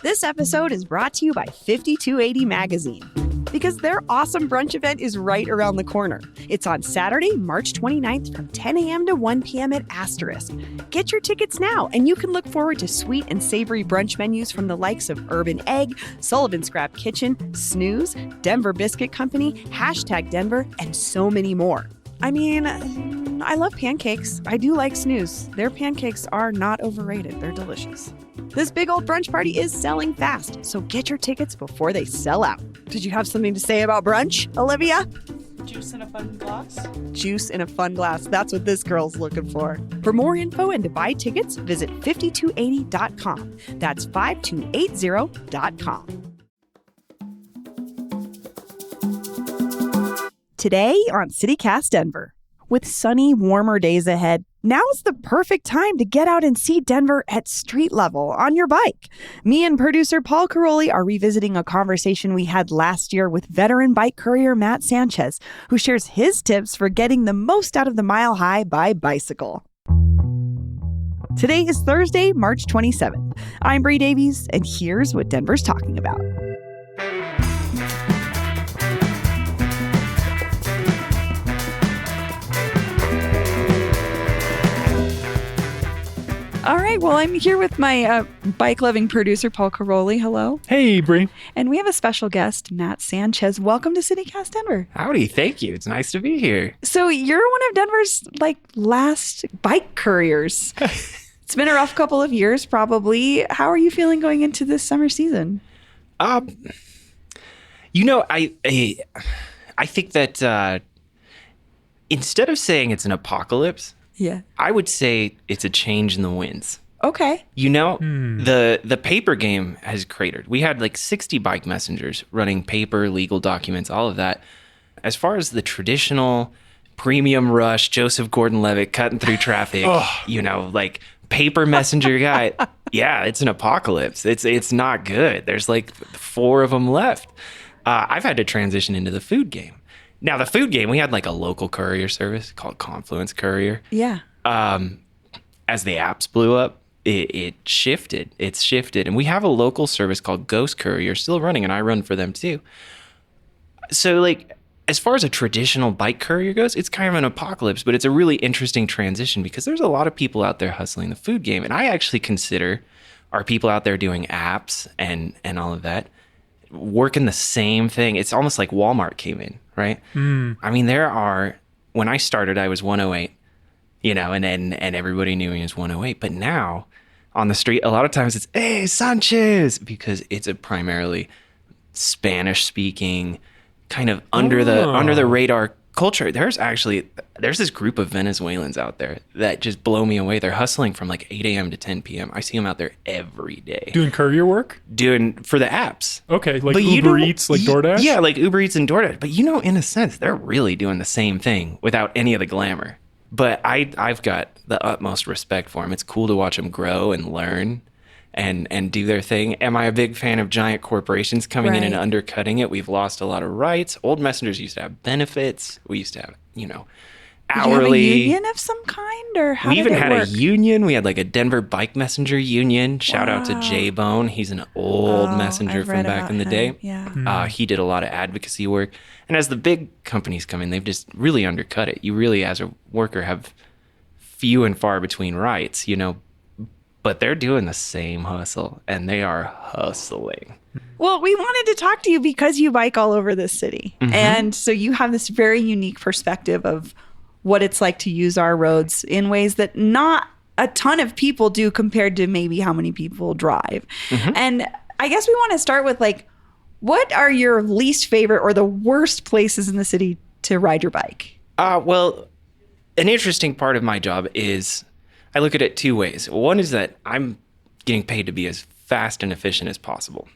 This episode is brought to you by 5280 Magazine, because their awesome brunch event is right around the corner. It's on Saturday, March 29th from 10 a.m. to 1 p.m. at Asterisk. Get your tickets now, and you can look forward to sweet and savory brunch menus from the likes of Urban Egg, Sullivan's Scrap Kitchen, Snooze, Denver Biscuit Company, #Denver, and so many more. I mean, I love pancakes. I do like Snooze. Their pancakes are not overrated. They're delicious. This big old brunch party is selling fast, so get your tickets before they sell out. Did you have something to say about brunch, Olivia? Juice in a fun glass. Juice in a fun glass. That's what this girl's looking for. For more info and to buy tickets, visit 5280.com. That's 5280.com. Today on CityCast Denver. With sunny, warmer days ahead, now is the perfect time to get out and see Denver at street level on your bike. Me and producer Paul Karolyi are revisiting a conversation we had last year with veteran bike courier Matt Sanchez, who shares his tips for getting the most out of the Mile High by bicycle. Today is Thursday, March 27th. I'm Bree Davies, and here's what Denver's talking about. All right, well, I'm here with my bike-loving producer, Paul Karolyi. Hello. Hey, Bree. And we have a special guest, Matt Sanchez. Welcome to CityCast Denver. Howdy, thank you. It's nice to be here. So you're one of Denver's, last bike couriers. It's been a rough couple of years, probably. How are you feeling going into this summer season? I think that instead of saying it's an apocalypse, Yeah. I would say it's a change in the winds. Okay. The paper game has cratered. We had 60 bike messengers running paper, legal documents, all of that. As far as the traditional premium rush, Joseph Gordon-Levitt cutting through traffic, paper messenger guy, yeah, it's an apocalypse. It's not good. There's 4 of them left. I've had to transition into the food game. Now, the food game, we had a local courier service called Confluence Courier. Yeah. As the apps blew up, it shifted. It's shifted. And we have a local service called Ghost Courier still running, and I run for them too. So, as far as a traditional bike courier goes, it's kind of an apocalypse, but it's a really interesting transition because there's a lot of people out there hustling the food game. And I actually consider our people out there doing apps and all of that working the same thing. It's almost like Walmart came in, right? I mean, when I started, I was 108, and everybody knew me as 108. But now on the street, a lot of times it's, hey, Sanchez, because it's a primarily Spanish speaking kind of under the radar culture. There's this group of Venezuelans out there that just blow me away. They're hustling from 8 a.m. to 10 p.m. I see them out there every day. Doing courier work? Doing for the apps. Okay, Uber Eats, DoorDash? Yeah, Uber Eats and DoorDash. But in a sense, they're really doing the same thing without any of the glamour. But I've got the utmost respect for them. It's cool to watch them grow and learn and do their thing. Am I a big fan of giant corporations coming in and undercutting it? We've lost a lot of rights. Old messengers used to have benefits. We used to have, hourly. Did you have a union of some kind, or how we did even it had work? a union. We had a Denver Bike Messenger Union. Shout out to J Bone. He's an old messenger I've from read back about in the him. day. Yeah. He did a lot of advocacy work. And as the big companies come in, they've just really undercut it. You really, as a worker, have few and far between rights, but they're doing the same hustle, and they are hustling. Well, we wanted to talk to you because you bike all over this city. Mm-hmm. And so you have this very unique perspective of what it's like to use our roads in ways that not a ton of people do compared to maybe how many people drive. Mm-hmm. And I guess we want to start with what are your least favorite or the worst places in the city to ride your bike? Well, an interesting part of my job is I look at it 2 ways. One is that I'm getting paid to be as fast and efficient as possible.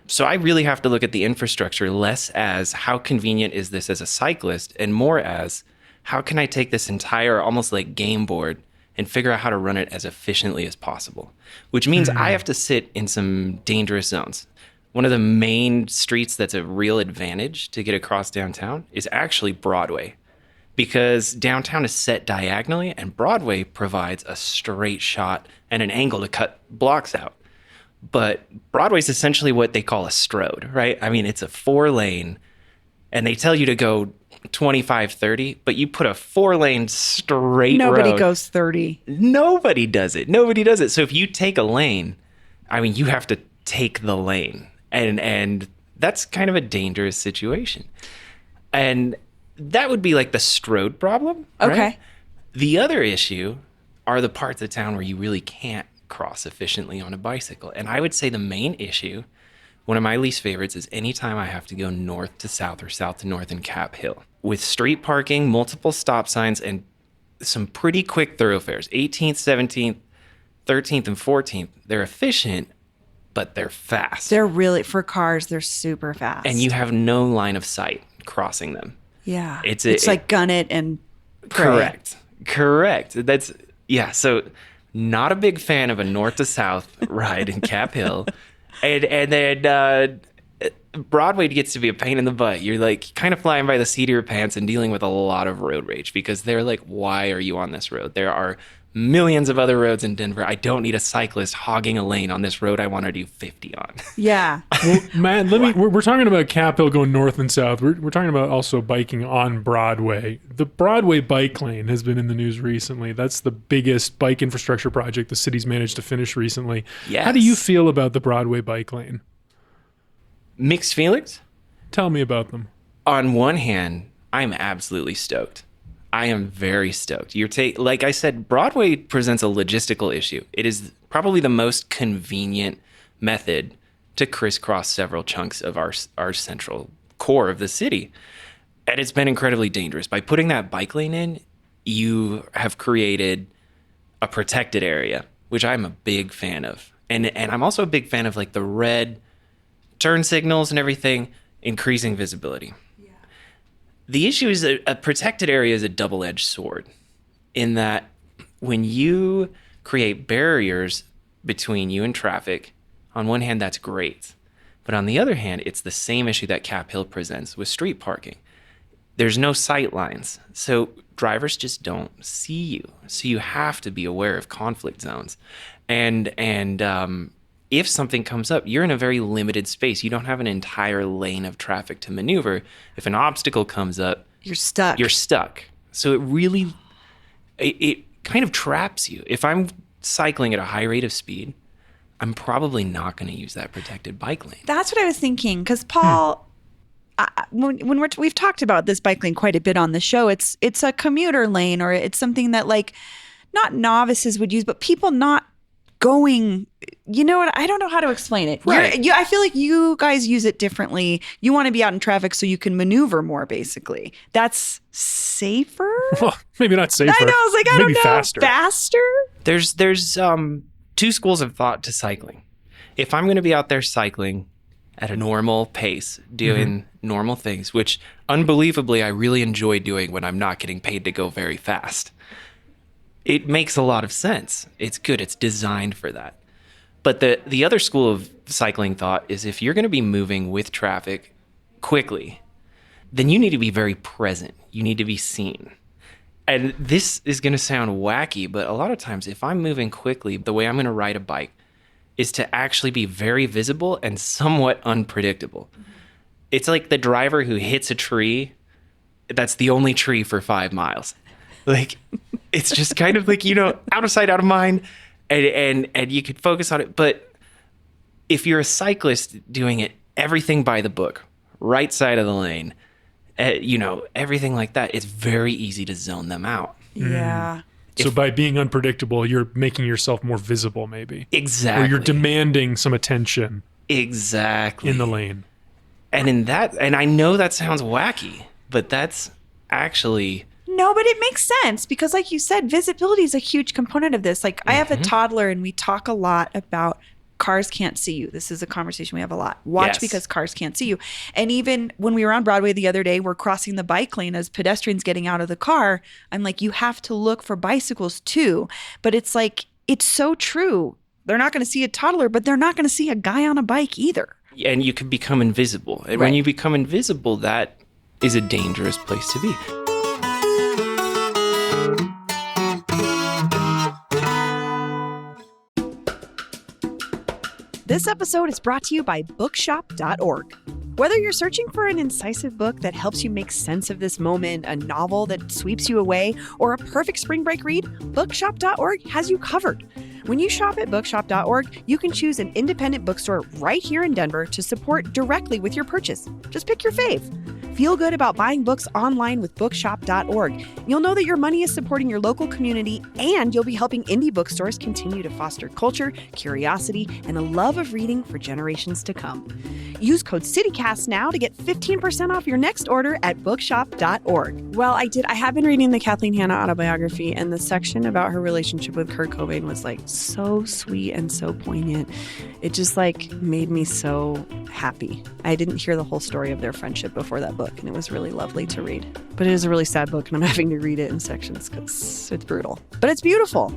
So I really have to look at the infrastructure less as how convenient is this as a cyclist and more as how can I take this entire almost game board and figure out how to run it as efficiently as possible, which means I have to sit in some dangerous zones. One of the main streets that's a real advantage to get across downtown is actually Broadway. Because downtown is set diagonally and Broadway provides a straight shot and an angle to cut blocks out. But Broadway's essentially what they call a strode, right? I mean, it's a 4-lane, and they tell you to go 25, 30, but you put a 4-lane straight Nobody road. goes 30. Nobody does it. Nobody does it. So if you take a lane, I mean, you have to take the lane. And that's kind of a dangerous situation. And that would be like the strode problem. Right? Okay. The other issue are the parts of town where you really can't cross efficiently on a bicycle. And I would say the main issue, one of my least favorites, is anytime I have to go north to south or south to north in Cap Hill. With street parking, multiple stop signs, and some pretty quick thoroughfares, 18th, 17th, 13th, and 14th, they're efficient, but they're fast. They're really, for cars, they're super fast. And you have no line of sight crossing them. Yeah. It's like gun it and pray. Correct. So not a big fan of a north to south ride in Cap Hill. And then Broadway gets to be a pain in the butt. You're like kind of flying by the seat of your pants and dealing with a lot of road rage because they're like, why are you on this road? There are millions of other roads in Denver. I don't need a cyclist hogging a lane on this road I want to do 50 on. Yeah. Well, Matt, we're talking about Cap Hill going north and south. We're talking about also biking on Broadway. The Broadway bike lane has been in the news recently. That's the biggest bike infrastructure project the city's managed to finish recently. Yes. How do you feel about the Broadway bike lane? Mixed feelings? Tell me about them. On one hand, I'm absolutely stoked. I am very stoked. Like I said, Broadway presents a logistical issue. It is probably the most convenient method to crisscross several chunks of our central core of the city. And it's been incredibly dangerous. By putting that bike lane in, you have created a protected area, which I'm a big fan of. And I'm also a big fan of like the red turn signals and everything, increasing visibility. The issue is that a protected area is a double-edged sword in that when you create barriers between you and traffic, on one hand, that's great. But on the other hand, it's the same issue that Cap Hill presents with street parking. There's no sight lines, so drivers just don't see you. So you have to be aware of conflict zones. And if something comes up, you're in a very limited space. You don't have an entire lane of traffic to maneuver. If an obstacle comes up, You're stuck. You're stuck. So it kind of traps you. If I'm cycling at a high rate of speed, I'm probably not going to use that protected bike lane. That's what I was thinking. Because Paul, we've talked about this bike lane quite a bit on the show. It's a commuter lane, or it's something that like not novices would use, but people not going, you know what? I don't know how to explain it. Right. I feel like you guys use it differently. You want to be out in traffic so you can maneuver more, basically. That's safer? Well, maybe not safer. I know. I was like, I maybe don't know. faster. There's two schools of thought to cycling. If I'm going to be out there cycling at a normal pace, doing normal things, which unbelievably I really enjoy doing when I'm not getting paid to go very fast, it makes a lot of sense. It's good. It's designed for that. But the other school of cycling thought is if you're going to be moving with traffic quickly, then you need to be very present. You need to be seen. And this is going to sound wacky, but a lot of times if I'm moving quickly, the way I'm going to ride a bike is to actually be very visible and somewhat unpredictable. It's like the driver who hits a tree that's the only tree for 5 miles. Like, it's just kind of like, out of sight, out of mind, and you could focus on it. But if you're a cyclist doing it, everything by the book, right side of the lane, everything like that, it's very easy to zone them out. Yeah. So by being unpredictable, you're making yourself more visible, maybe. Exactly. Or you're demanding some attention. Exactly. In the lane. Mm-hmm. And I know that sounds wacky, but that's actually... No, but it makes sense because like you said, visibility is a huge component of this. Like I have a toddler and we talk a lot about cars can't see you. This is a conversation we have a lot. Watch because cars can't see you. And even when we were on Broadway the other day, we're crossing the bike lane as pedestrians getting out of the car. I'm like, you have to look for bicycles too. But it's like, it's so true. They're not going to see a toddler, but they're not going to see a guy on a bike either. And you can become invisible. And when you become invisible, that is a dangerous place to be. This episode is brought to you by bookshop.org. Whether you're searching for an incisive book that helps you make sense of this moment, a novel that sweeps you away, or a perfect spring break read, bookshop.org has you covered. When you shop at bookshop.org, you can choose an independent bookstore right here in Denver to support directly with your purchase. Just pick your fave. Feel good about buying books online with bookshop.org. You'll know that your money is supporting your local community, and you'll be helping indie bookstores continue to foster culture, curiosity, and a love of reading for generations to come. Use code CityCast now to get 15% off your next order at bookshop.org. Well, I have been reading the Kathleen Hanna autobiography, and the section about her relationship with Kurt Cobain was like so sweet and so poignant. It just like made me so happy. I didn't hear the whole story of their friendship before that book, and it was really lovely to read. But it is a really sad book, and I'm having to read it in sections because it's brutal. But it's beautiful.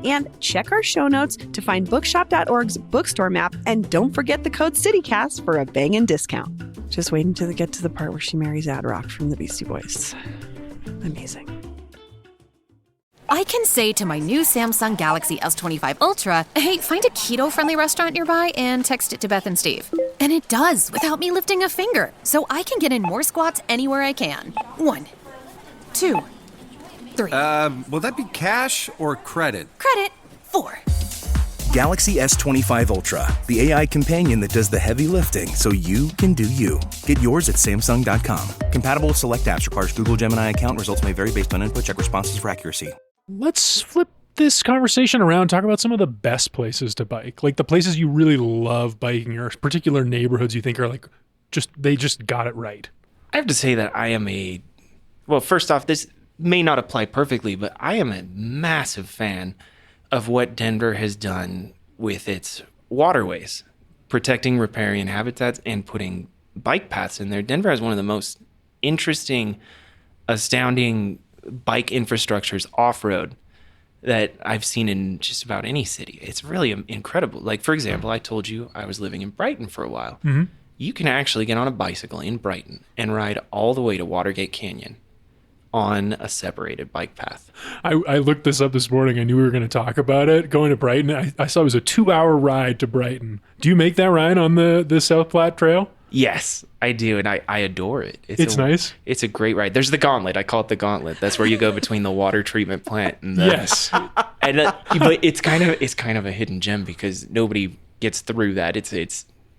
And check our show notes to find bookshop.org's bookstore map, and don't forget the code CityCast for a bangin' discount. Just waiting to get to the part where she marries Ad Rock from the Beastie Boys. Amazing. I can say to my new Samsung Galaxy S25 Ultra, hey, find a keto-friendly restaurant nearby and text it to Beth and Steve. And it does without me lifting a finger, so I can get in more squats anywhere I can. 1, 2, 3. Will that be cash or credit? Credit. 4. Galaxy S25 Ultra, the AI companion that does the heavy lifting so you can do you. Get yours at Samsung.com. Compatible with select apps. Requires Google Gemini account. Results may vary based on input. Check responses for accuracy. Let's flip this conversation around, talk about some of the best places to bike, like the places you really love biking or particular neighborhoods you think are like, they just got it right. I have to say that well, first off, this may not apply perfectly, but I am a massive fan of what Denver has done with its waterways, protecting riparian habitats and putting bike paths in there. Denver has one of the most interesting, astounding bike infrastructures off-road that I've seen in just about any city. It's really incredible. Like, for example, I told you I was living in Brighton for a while. Mm-hmm. You can actually get on a bicycle in Brighton and ride all the way to Watergate Canyon on a separated bike path. I looked this up this morning. I knew we were going to talk about it. Going to Brighton, I saw it was a 2-hour ride to Brighton. Do you make that ride on the South Platte Trail? Yes, I do, and I adore it. It's nice. It's a great ride. There's the Gauntlet. I call it the Gauntlet. That's where you go between the water treatment plant and the... Yes. But it's kind of a hidden gem because nobody gets through that. It's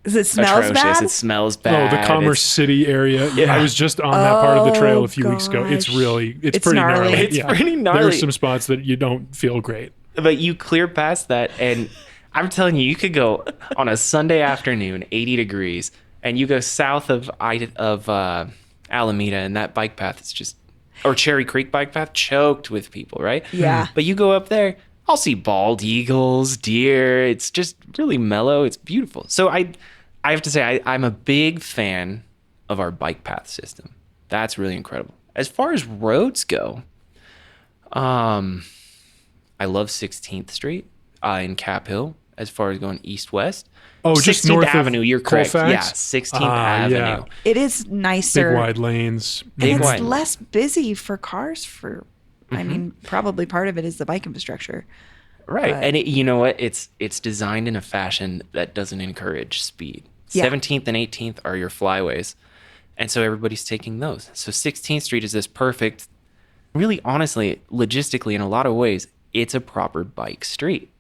Does it smell bad? It smells bad. Oh, the Commerce City area. Yeah. I was just on that part of the trail a few weeks ago. It's pretty gnarly. It's pretty gnarly. There's some spots that you don't feel great. But you clear past that, and I'm telling you could go on a Sunday afternoon, 80 degrees, and you go south of Alameda, and that bike path is just, or Cherry Creek bike path, choked with people, right? Yeah. But you go up there, I'll see bald eagles, deer. It's just really mellow. It's beautiful. So I have to say, I'm a big fan of our bike path system. That's really incredible. As far as roads go, I love 16th Street in Cap Hill, as far as going east-west. Oh, just north Avenue, of you're correct. Colfax? Yeah, 16th Avenue. Yeah. It is nicer. Big wide lanes. And it's less busy for cars I mean, probably part of it is the bike infrastructure. Right. And you know what? It's designed in a fashion that doesn't encourage speed. Yeah. 17th and 18th are your flyways. And so everybody's taking those. So 16th Street is this perfect, really honestly, logistically, in a lot of ways, it's a proper bike street.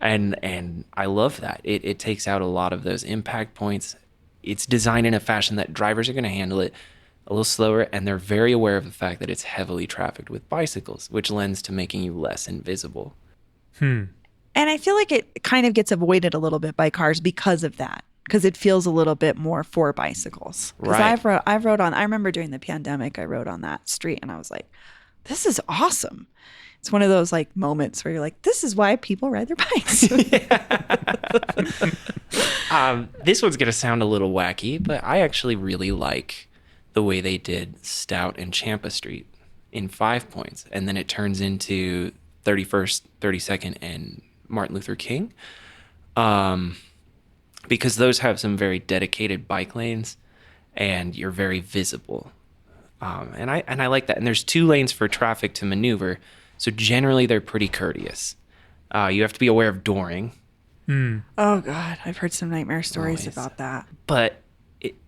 And I love that. It takes out a lot of those impact points. It's designed in a fashion that drivers are going to handle it a little slower, and they're very aware of the fact that it's heavily trafficked with bicycles, which lends to making you less invisible. And I feel like it kind of gets avoided a little bit by cars because of that, because it feels a little bit more for bicycles. Because Right. I remember during the pandemic, I rode on that street and I was like, this is awesome. It's one of those like moments where you're like, this is why people ride their bikes. This one's going to sound a little wacky, but I actually really like the way they did Stout and Champa Street in 5 points. And then it turns into 31st, 32nd, and Martin Luther King. Because those have some very dedicated bike lanes and you're very visible. And I like that. And there's 2 lanes for traffic to maneuver. So generally they're pretty courteous. You have to be aware of dooring. Oh God, I've heard some nightmare stories Always. about that. But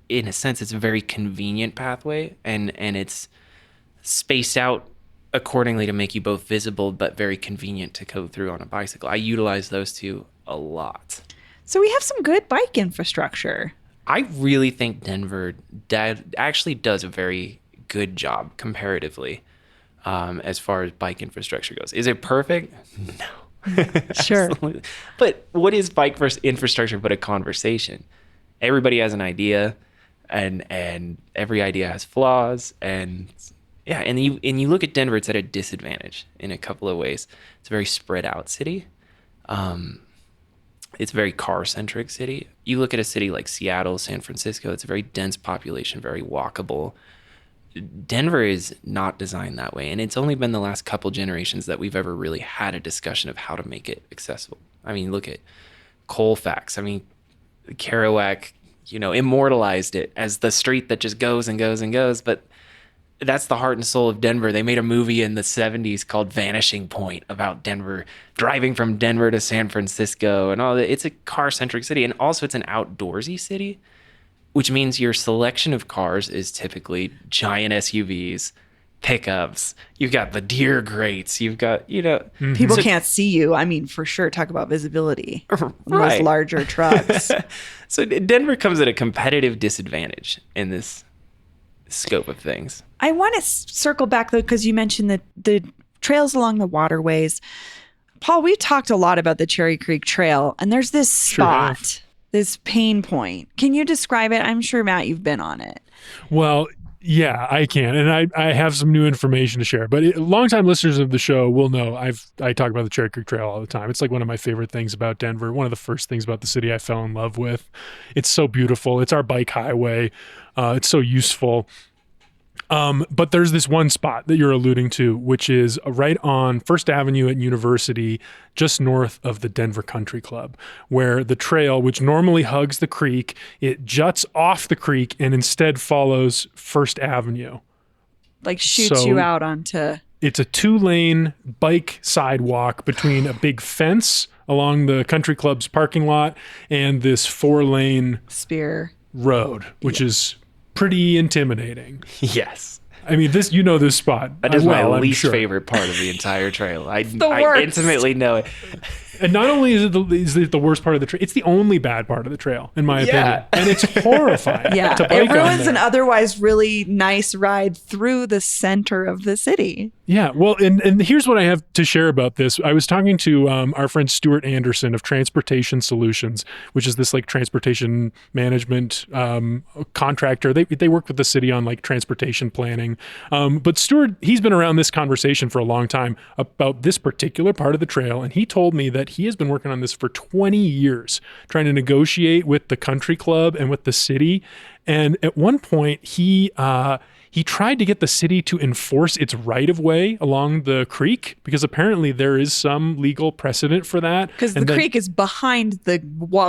in a sense, it's a very convenient pathway, and it's spaced out accordingly to make you both visible but very convenient to go through on a bicycle. I utilize those two a lot. So we have some good bike infrastructure. I really think Denver actually does a very good job comparatively as far as bike infrastructure goes. Is it perfect? No. Sure. Absolutely. But what is bike infrastructure but a conversation? Everybody has an idea, and every idea has flaws, and yeah, and you look at Denver, it's at a disadvantage in a couple of ways. It's a very spread out city. It's a very car-centric city. You look at a city like Seattle, San Francisco, it's a very dense population, very walkable. Denver is not designed that way, and it's only been the last couple generations that we've ever really had a discussion of how to make it accessible. I mean, look at Colfax. I mean, Kerouac, immortalized it as the street that just goes and goes and goes, but that's the heart and soul of Denver. They made a movie in the 70s called Vanishing Point about Denver, driving from Denver to San Francisco and all that. It's a car-centric city, and also it's an outdoorsy city, which means your selection of cars is typically giant SUVs, pickups. You've got the deer grates. You've got, People can't see you. I mean, for sure, talk about visibility. Right. Those larger trucks. So Denver comes at a competitive disadvantage in this scope of things. I want to circle back, though, because you mentioned the trails along the waterways. Paul, we've talked a lot about the Cherry Creek Trail, and there's this spot, this pain point. Can you describe it? I'm sure, Matt, you've been on it. Well, yeah, I can. And I have some new information to share. But longtime listeners of the show will know I talk about the Cherry Creek Trail all the time. It's like one of my favorite things about Denver. One of the first things about the city I fell in love with. It's so beautiful. It's our bike highway. It's so useful. But there's this one spot that you're alluding to, which is right on First Avenue at University, just north of the Denver Country Club, where the trail, which normally hugs the creek, it juts off the creek and instead follows First Avenue. Like shoots you out onto... It's a 2-lane bike sidewalk between a big fence along the country club's parking lot and this 4-lane spear road, which is pretty intimidating. Yes. I mean, this spot. That is my least sure. favorite part of the entire trail. I worst. intimately know it. And not only is it the worst part of the trail, it's the only bad part of the trail, in my opinion. And it's horrifying. Yeah, to bike it on ruins there. an otherwise really nice ride through the center of the city. Yeah, well, and here's what I have to share about this. I was talking to our friend Stuart Anderson of Transportation Solutions, which is this like transportation management contractor. They work with the city on like transportation planning. But Stuart, he's been around this conversation for a long time about this particular part of the trail, and he told me that he has been working on this for 20 years, trying to negotiate with the country club and with the city. And at one point, he tried to get the city to enforce its right-of-way along the creek, because apparently there is some legal precedent for that. Because the creek is behind the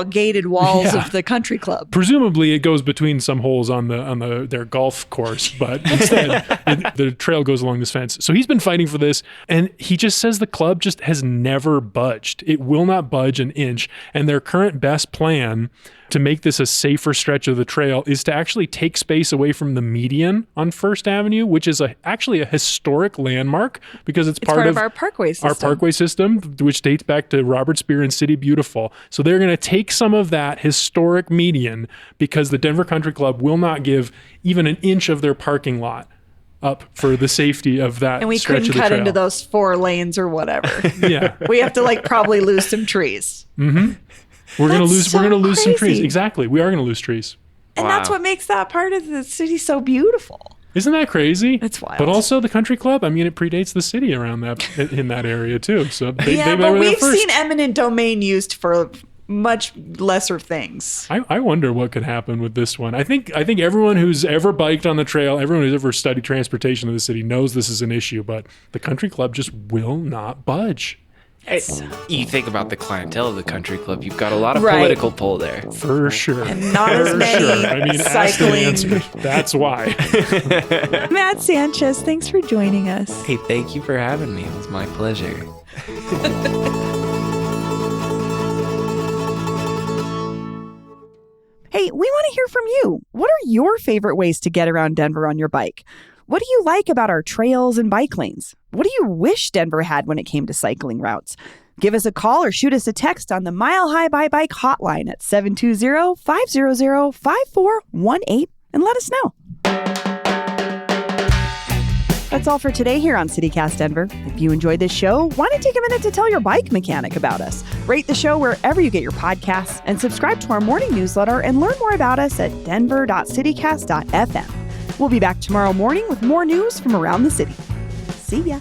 gated walls of the country club. Presumably, it goes between some holes on their golf course, but instead, the trail goes along this fence. So he's been fighting for this, and he just says the club just has never budged. It will not budge an inch, and their current best plan to make this a safer stretch of the trail is to actually take space away from the median on First Avenue, which is actually a historic landmark because it's part of our parkway system. Our parkway system, which dates back to Robert Speer and City Beautiful. So they're going to take some of that historic median because the Denver Country Club will not give even an inch of their parking lot up for the safety of that and we stretch couldn't of the cut trail. into those 4 lanes or whatever. Yeah. We have to probably lose some trees. Mm-hmm. We're gonna lose some trees. crazy. Exactly. We are gonna lose trees. And that's what makes that part of the city so beautiful. Isn't that crazy? It's wild. But also the country club, I mean, it predates the city around that in that area too. So they but were there we've first. seen eminent domain used for much lesser things. I wonder what could happen with this one. I think everyone who's ever biked on the trail, everyone who's ever studied transportation in the city knows this is an issue, but the country club just will not budge. You think about the clientele of the country club, you've got a lot of political pull there. For sure. And not as many I mean, cycling. ask and answer. That's why. Matt Sanchez, thanks for joining us. Hey, thank you for having me. It was my pleasure. Hey, we want to hear from you. What are your favorite ways to get around Denver on your bike? What do you like about our trails and bike lanes? What do you wish Denver had when it came to cycling routes? Give us a call or shoot us a text on the Mile High by Bike hotline at 720-500-5418 and let us know. That's all for today here on CityCast Denver. If you enjoyed this show, why not take a minute to tell your bike mechanic about us? Rate the show wherever you get your podcasts and subscribe to our morning newsletter and learn more about us at denver.citycast.fm. We'll be back tomorrow morning with more news from around the city. See ya.